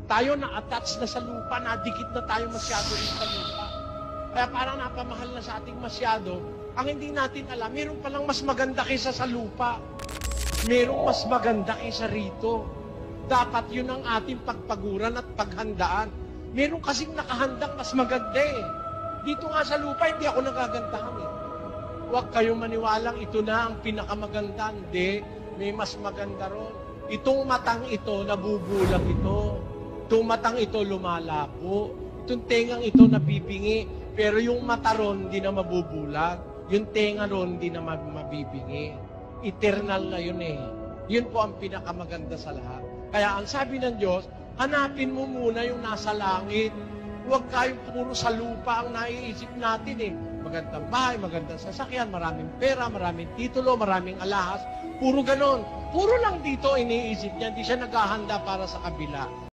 Tayo na-attach na sa lupa, nadikit na tayo masyado rin sa lupa. Kaya parang napamahal na sa ating masyado. Ang hindi natin alam, meron palang mas maganda kaysa sa lupa. Merong mas maganda kaysa rito. Dapat yun ang ating pagpaguran at paghandaan. Meron kasing nakahandang mas maganda eh. Dito nga sa lupa, hindi ako nagagandahan eh. Huwag kayong maniwalang ito na ang pinakamaganda. Hindi, may mas maganda ron. Itong matang ito, nabubulag ito. Itong matang ito, lumalabo. Itong tengang ito, nabibingi. Pero yung mata ron, hindi na mabubulag. Yung tenga ron, hindi na mabibingi. Eternal na yun eh. Yun po ang pinakamaganda sa lahat. Kaya ang sabi ng Diyos, hanapin mo muna yung nasa langit. Huwag kayong puro sa lupa ang naiisip natin eh. Magandang bahay, magandang sasakyan, maraming pera, maraming titulo, maraming alahas. Puro ganon. Puro lang dito iniisip niya, hindi siya naghahanda para sa kabila.